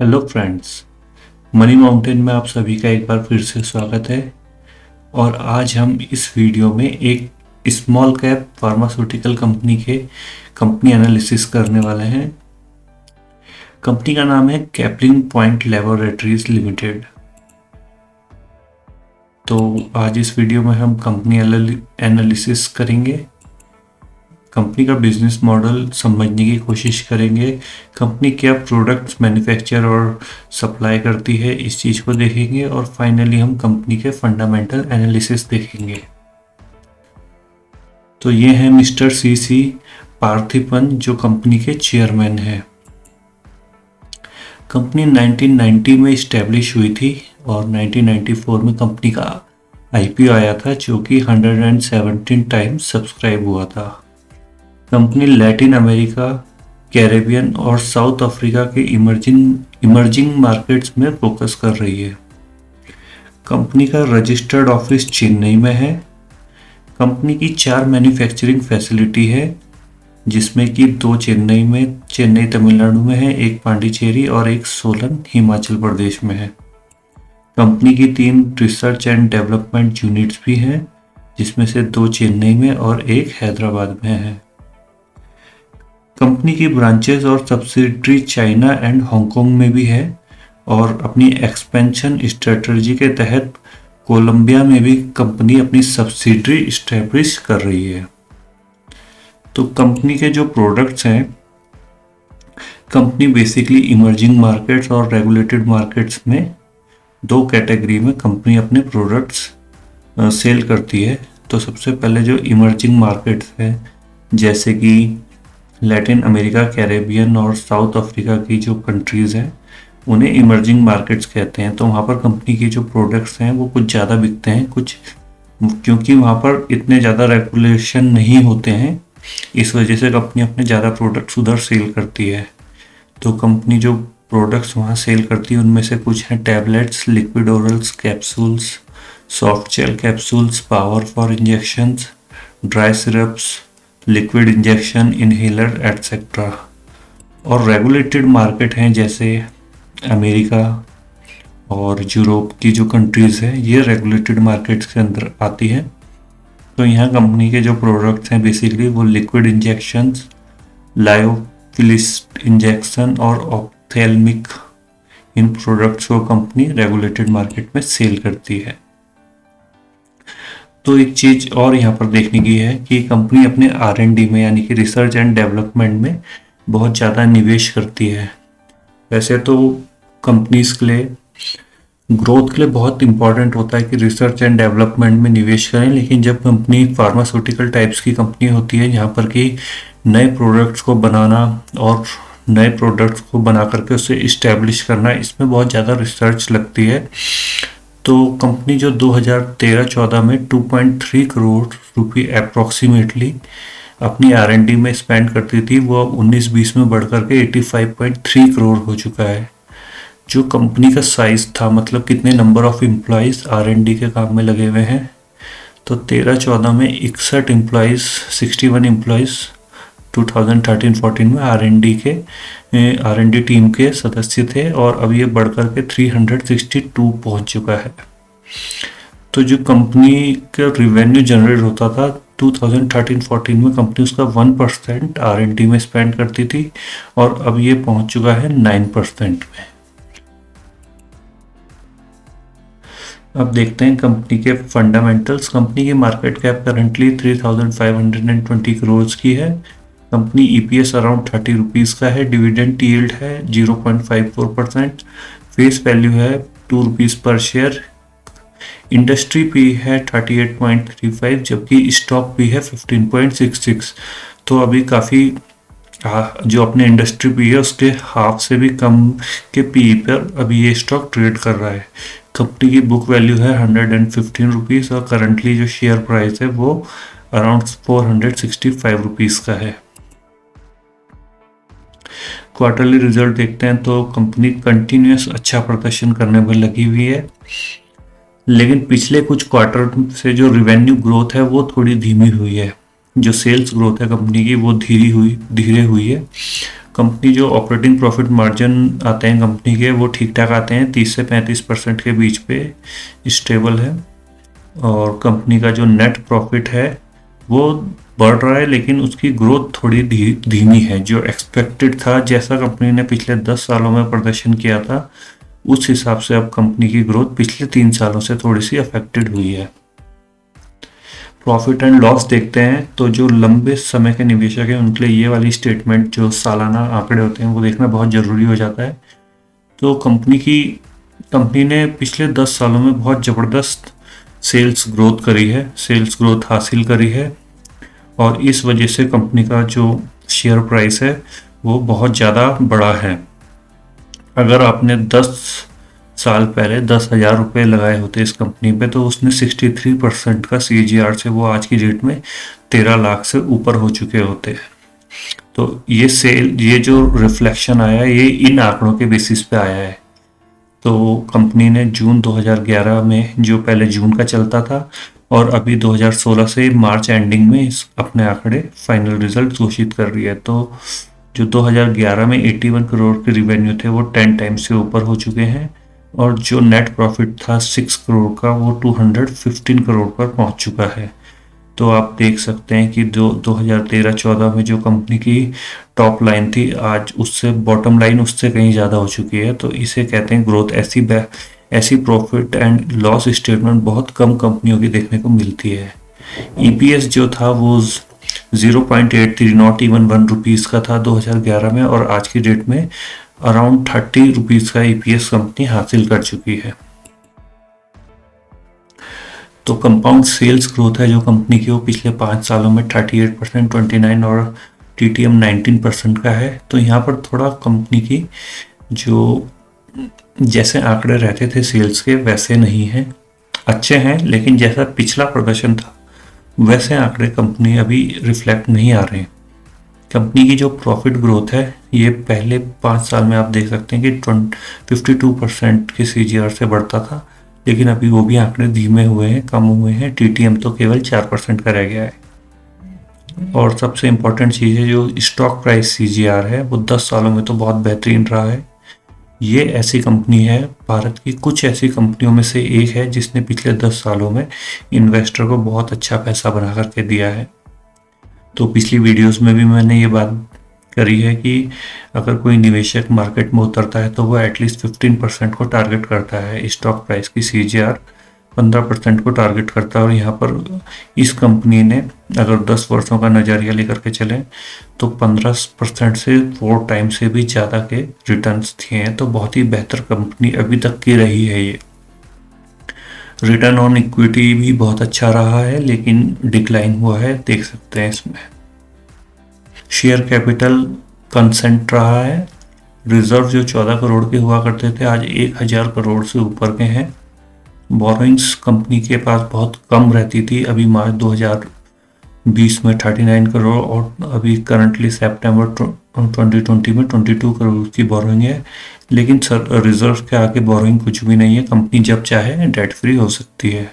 Hello friends, money mountain में आप सभी का एक बार फिर से स्वागत है। और आज हम इस वीडियो में एक स्मॉल कैप फार्मास्यूटिकल कंपनी के कंपनी एनालिसिस करने वाले हैं। कंपनी का नाम है कैपलिन पॉइंट लैबोरेटरीज लिमिटेड। तो आज इस वीडियो में हम कंपनी एनालिसिस करेंगे, कंपनी का बिजनेस मॉडल समझने की कोशिश करेंगे, कंपनी क्या प्रोडक्ट्स मैन्युफैक्चर और सप्लाई करती है इस चीज़ को देखेंगे, और फाइनली हम कंपनी के फंडामेंटल एनालिसिस देखेंगे। तो ये हैं मिस्टर सी पार्थिपन, जो कंपनी के चेयरमैन हैं। कंपनी 1990 में इस्टेब्लिश हुई थी और 1994 में कंपनी का आईपीओ आया था, जो कि 117 टाइम्स सब्सक्राइब हुआ था। कंपनी लैटिन अमेरिका, कैरेबियन और साउथ अफ्रीका के इमर्जिंग मार्केट्स में फोकस कर रही है। कंपनी का रजिस्टर्ड ऑफिस चेन्नई में है। कंपनी की 4 मैन्युफैक्चरिंग फैसिलिटी है, जिसमें कि 2 चेन्नई तमिलनाडु में है, एक पांडिचेरी और एक सोलन हिमाचल प्रदेश में है। कंपनी की 3 रिसर्च एंड डेवलपमेंट यूनिट्स भी हैं, जिसमें से 2 चेन्नई में और एक हैदराबाद में है। कंपनी की ब्रांचेस और सब्सिडरी चाइना एंड हांगकांग में भी है, और अपनी एक्सपेंशन स्ट्रेटजी के तहत कोलंबिया में भी कंपनी अपनी सब्सिडरी इस्टेब्लिश कर रही है। तो कंपनी के जो प्रोडक्ट्स हैं, कंपनी बेसिकली इमर्जिंग मार्केट्स और रेगुलेटेड मार्केट्स में 2 कैटेगरी में कंपनी अपने प्रोडक्ट्स सेल करती है। तो सबसे पहले जो इमर्जिंग मार्केट्स हैं, जैसे कि लैटिन अमेरिका, कैरेबियन और साउथ अफ्रीका की जो कंट्रीज़ हैं, उन्हें इमर्जिंग मार्केट्स कहते हैं। तो वहाँ पर कंपनी के जो प्रोडक्ट्स हैं वो कुछ ज़्यादा बिकते हैं, क्योंकि वहाँ पर इतने ज़्यादा रेगुलेशन नहीं होते हैं, इस वजह से कंपनी अपने ज़्यादा प्रोडक्ट्स उधर सेल करती है। तो कंपनी जो प्रोडक्ट्स वहाँ सेल करती है उनमें से कुछ हैं tablets, liquid orals, capsules, soft gel capsules, power for injections, dry syrups, liquid injection, inhaler etcetera. और रेगुलेटेड मार्केट हैं जैसे अमेरिका और यूरोप की जो कंट्रीज़ हैं, ये रेगुलेटेड मार्केट्स के अंदर आती है। तो यहाँ कंपनी के जो प्रोडक्ट्स हैं बेसिकली वो लिक्विड इंजेक्शंस, लायोफिलिस इंजेक्शन और ऑप्थेल्मिक, इन प्रोडक्ट्स को कंपनी रेगुलेटेड मार्केट में सेल करती है। तो एक चीज़ और यहाँ पर देखने की है कि कंपनी अपने R&D में, यानी कि रिसर्च एंड डेवलपमेंट में बहुत ज़्यादा निवेश करती है। वैसे तो कंपनीज के लिए ग्रोथ के लिए बहुत इंपॉर्टेंट होता है कि रिसर्च एंड डेवलपमेंट में निवेश करें, लेकिन जब कंपनी फार्मास्यूटिकल टाइप्स की कंपनी होती है, जहाँ पर कि नए प्रोडक्ट्स को बनाना और नए प्रोडक्ट्स को बना करके उसे इस्टेब्लिश करना, इसमें बहुत ज़्यादा रिसर्च लगती है। तो कंपनी जो 2013-14 में 2.3 करोड़ रुपये अप्रॉक्सीमेटली अपनी R&D में स्पेंड करती थी, वो 19-20 में बढ़ करके 85.3 करोड़ हो चुका है। जो कंपनी का साइज था, मतलब कितने नंबर ऑफ एम्प्लॉयज़ R&D के काम में लगे हुए हैं, तो 13-14 में 61 एम्प्लॉयज़, 61 एम्प्लॉयज़ 2013-14 में R&D टीम के सदस्य थे, और अब ये बढ़कर के 362 पहुंच चुका है। तो जो कंपनी का रिवेन्यू जनरेट होता था 2013-14 में, कंपनी उसका 1% R&D में स्पेंड करती थी, और अब ये पहुंच चुका है 9% में। अब देखते हैं कंपनी के फंडामेंटल्स। कंपनी की मार्केट कैप करंटली 3520 करोड़ की है। कंपनी EPS अराउंड 30 रुपीज़ का है। डिविडेंड यील्ड है 0.54%। फेस वैल्यू है 2 रुपीज़ पर शेयर। इंडस्ट्री पी है 38.35, जबकि स्टॉक पी है 15.66। तो अभी काफ़ी जो अपने इंडस्ट्री पी है उसके हाफ से भी कम के पी पर अभी ये स्टॉक ट्रेड कर रहा है। कंपनी की बुक वैल्यू है 115 रुपीज़, और करंटली जो शेयर प्राइस है वो अराउंड 465 रुपीज़ का है। क्वार्टरली रिजल्ट देखते हैं तो कंपनी कंटिन्यूस अच्छा प्रदर्शन करने में लगी हुई है, लेकिन पिछले कुछ क्वार्टर से जो रिवेन्यू ग्रोथ है वो थोड़ी धीमी हुई है। जो सेल्स ग्रोथ है कंपनी की वो धीरे हुई है। कंपनी जो ऑपरेटिंग प्रॉफिट मार्जिन आते हैं कंपनी के वो ठीक ठाक आते हैं, 30 से 35% के बीच पे स्टेबल है। और कंपनी का जो नेट प्रॉफिट है वो बढ़ रहा है, लेकिन उसकी ग्रोथ थोड़ी धीमी है। जो एक्सपेक्टेड था, जैसा कंपनी ने पिछले 10 सालों में प्रदर्शन किया था, उस हिसाब से अब कंपनी की ग्रोथ पिछले 3 सालों से थोड़ी सी अफेक्टेड हुई है। प्रॉफिट एंड लॉस देखते हैं तो जो लंबे समय के निवेशक हैं उनके लिए ये वाली स्टेटमेंट, जो सालाना आंकड़े होते हैं, वो देखना बहुत ज़रूरी हो जाता है। तो कंपनी ने पिछले 10 सालों में बहुत ज़बरदस्त सेल्स ग्रोथ हासिल करी है, और इस वजह से कंपनी का जो शेयर प्राइस है वो बहुत ज़्यादा बढ़ा है। अगर आपने 10 साल पहले 10,000 रुपये लगाए होते इस कंपनी पे, तो उसने 63% का CAGR से वो आज की डेट में 13 लाख से ऊपर हो चुके होते हैं। तो ये जो रिफ्लेक्शन आया, ये इन आंकड़ों के बेसिस पे आया है। तो कंपनी ने जून 2011 में, जो पहले जून का चलता था, और अभी 2016 से मार्च एंडिंग में अपने आंकड़े फाइनल रिजल्ट घोषित कर रही है। तो जो 2011 में 81 करोड़ के रिवेन्यू थे वो 10 टाइम्स से ऊपर हो चुके हैं, और जो नेट प्रॉफिट था 6 करोड़ का वो 215 करोड़ पर पहुंच चुका है। तो आप देख सकते हैं कि जो 2013-14 में जो कंपनी की टॉप लाइन थी, आज उससे बॉटम लाइन उससे कहीं ज़्यादा हो चुकी है। तो इसे कहते हैं ग्रोथ। ऐसी प्रॉफिट एंड लॉस स्टेटमेंट बहुत कम कंपनियों की देखने को मिलती है। EPS जो था वो 0.83, नॉट इवन 1 रुपीज़ का था 2011 में, और आज की डेट में अराउंड 30 रुपीज़ का EPS कंपनी हासिल कर चुकी है। तो कंपाउंड सेल्स ग्रोथ है जो कंपनी की, वो पिछले 5 सालों में 38%, 29 और TTM 19% का है। तो यहाँ पर थोड़ा कंपनी की जो जैसे आंकड़े रहते थे सेल्स के वैसे नहीं हैं, अच्छे हैं, लेकिन जैसा पिछला प्रदर्शन था वैसे आंकड़े कंपनी अभी रिफ्लेक्ट नहीं आ रहे हैं। कंपनी की जो प्रॉफिट ग्रोथ है ये पहले 5 साल में आप देख सकते हैं कि 52% के CAGR से बढ़ता था, लेकिन अभी वो भी आंकड़े धीमे हुए हैं, कम हुए हैं। TTM तो केवल 4% का रह गया है। और सबसे इम्पोर्टेंट चीज़ है जो स्टॉक प्राइस CAGR है, वो 10 सालों में तो बहुत बेहतरीन रहा है। ये ऐसी कंपनी है, भारत की कुछ ऐसी कंपनियों में से एक है जिसने पिछले 10 सालों में इन्वेस्टर को बहुत अच्छा पैसा बना करके दिया है। तो पिछली वीडियोस में भी मैंने ये बात करी है कि अगर कोई निवेशक मार्केट में उतरता है तो वो एटलीस्ट 15% को टारगेट करता है। स्टॉक प्राइस की CAGR 15% को टारगेट करता है, और यहाँ पर इस कंपनी ने अगर 10 वर्षों का नज़रिया लेकर के चलें तो 15% से 4 टाइम से भी ज़्यादा के रिटर्न्स दिए हैं। तो बहुत ही बेहतर कंपनी अभी तक की रही है ये। रिटर्न ऑन इक्विटी भी बहुत अच्छा रहा है, लेकिन डिक्लाइन हुआ है, देख सकते हैं इसमें। शेयर कैपिटल कंसेंट रहा है। रिजर्व जो 14 करोड़ के हुआ करते थे आज 1000 करोड़ से ऊपर के हैं। बोरोइंग्स कंपनी के पास बहुत कम रहती थी, अभी मार्च 2020 में 39 करोड़, और अभी करंटली सितंबर 2020 में 22 करोड़ की बोरोइंग है। लेकिन रिजर्व के आगे बोरोइंग कुछ भी नहीं है। कंपनी जब चाहे डेट फ्री हो सकती है।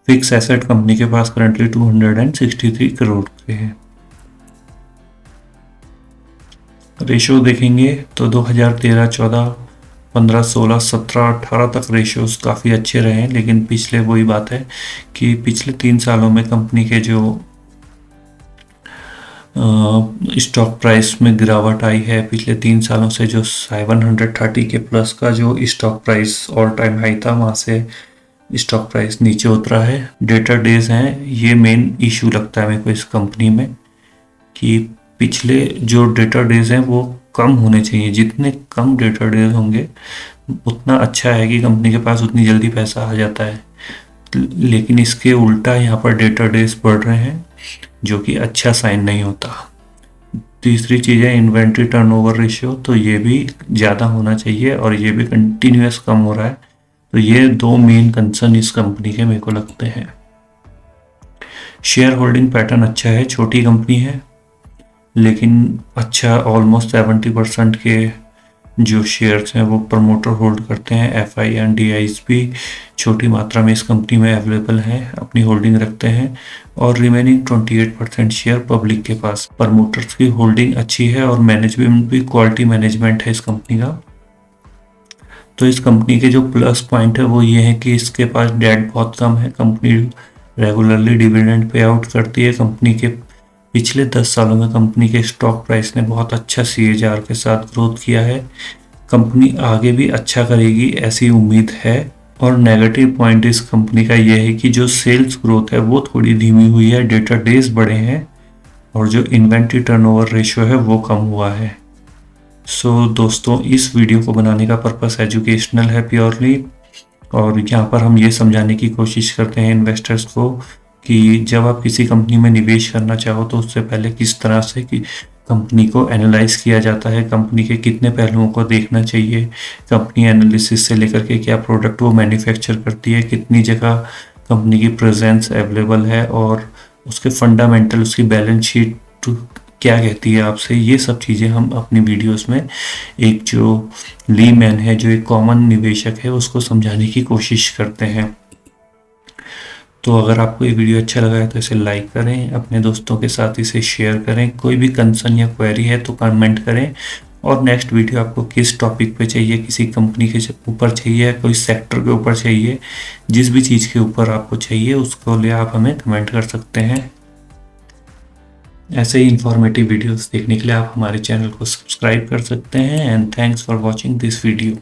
फिक्स एसेट कंपनी के पास करंटली 263 करोड़ के हैं। रेशियो देखेंगे तो 2013, 14, 15, 16, 17, 18 तक रेशियोज काफ़ी अच्छे रहे हैं, लेकिन पिछले वही बात है कि पिछले 3 सालों में कंपनी के जो स्टॉक प्राइस में गिरावट आई है। पिछले 3 सालों से जो 730 के प्लस का जो stock price all time high था, वहाँ से स्टॉक प्राइस नीचे उतरा है। डेटर डेज हैं, ये मेन इशू लगता है मेरे को इस कंपनी में, कि पिछले जो डेटर डेज हैं वो कम होने चाहिए। जितने कम डेटर डेज होंगे उतना अच्छा है कि कंपनी के पास उतनी जल्दी पैसा आ जाता है, लेकिन इसके उल्टा यहाँ पर डेटर डेज बढ़ रहे हैं, जो कि अच्छा साइन नहीं होता। तीसरी चीज़ है इन्वेंट्री टर्नओवर रेशियो, तो ये भी ज़्यादा होना चाहिए, और ये भी कंटिन्यूस कम हो रहा है। तो ये 2 मेन कंसर्न इस कंपनी के मेरे को लगते हैं। शेयर होल्डिंग पैटर्न अच्छा है, छोटी कंपनी है, लेकिन अच्छा ऑलमोस्ट 70% के जो शेयर्स हैं वो प्रमोटर होल्ड करते हैं। एफआई एंड डीआईज भी छोटी मात्रा में इस कंपनी में अवेलेबल हैं, अपनी होल्डिंग रखते हैं। और रिमेनिंग 28% शेयर पब्लिक के पास। प्रमोटर्स की होल्डिंग अच्छी है और मैनेजमेंट भी क्वालिटी मैनेजमेंट है इस कंपनी का। तो इस कंपनी के जो प्लस पॉइंट है वो ये है कि इसके पास डेट बहुत कम है। Company regularly dividend pay out करती है। कंपनी के पिछले 10 सालों में कंपनी के स्टॉक प्राइस ने बहुत अच्छा CAGR के साथ ग्रोथ किया है। कंपनी आगे भी अच्छा करेगी ऐसी उम्मीद है। और नेगेटिव पॉइंट इस कंपनी का यह है कि जो सेल्स ग्रोथ है वो थोड़ी धीमी हुई है, डेटा डेज बढ़े हैं और जो इन्वेंट्री टर्नओवर रेशियो है वो कम हुआ है। दोस्तों, इस वीडियो को बनाने का पर्पस एजुकेशनल है प्योरली, और यहाँ पर हम ये समझाने की कोशिश करते हैं इन्वेस्टर्स को कि जब आप किसी कंपनी में निवेश करना चाहो तो उससे पहले किस तरह से कि कंपनी को एनालाइज किया जाता है, कंपनी के कितने पहलुओं को देखना चाहिए, कंपनी एनालिसिस से लेकर के क्या प्रोडक्ट वो मैन्युफैक्चर करती है, कितनी जगह कंपनी की प्रेजेंस अवेलेबल है और उसके फंडामेंटल, उसकी बैलेंस शीट क्या कहती है आपसे। ये सब चीज़ें हम अपनी वीडियोस में एक जो लीमैन है, जो एक कॉमन निवेशक है, उसको समझाने की कोशिश करते हैं। तो अगर आपको ये वीडियो अच्छा लगा है तो इसे लाइक करें, अपने दोस्तों के साथ इसे शेयर करें। कोई भी कंसर्न या क्वेरी है तो कमेंट करें। और नेक्स्ट वीडियो आपको किस टॉपिक पे चाहिए, किसी कंपनी के ऊपर चाहिए, कोई सेक्टर के ऊपर चाहिए, जिस भी चीज़ के ऊपर आपको चाहिए उसको लिए आप हमें कमेंट कर सकते हैं। ऐसे ही इंफॉर्मेटिव वीडियोस देखने के लिए आप हमारे चैनल को सब्सक्राइब कर सकते हैं। And thanks for watching this video.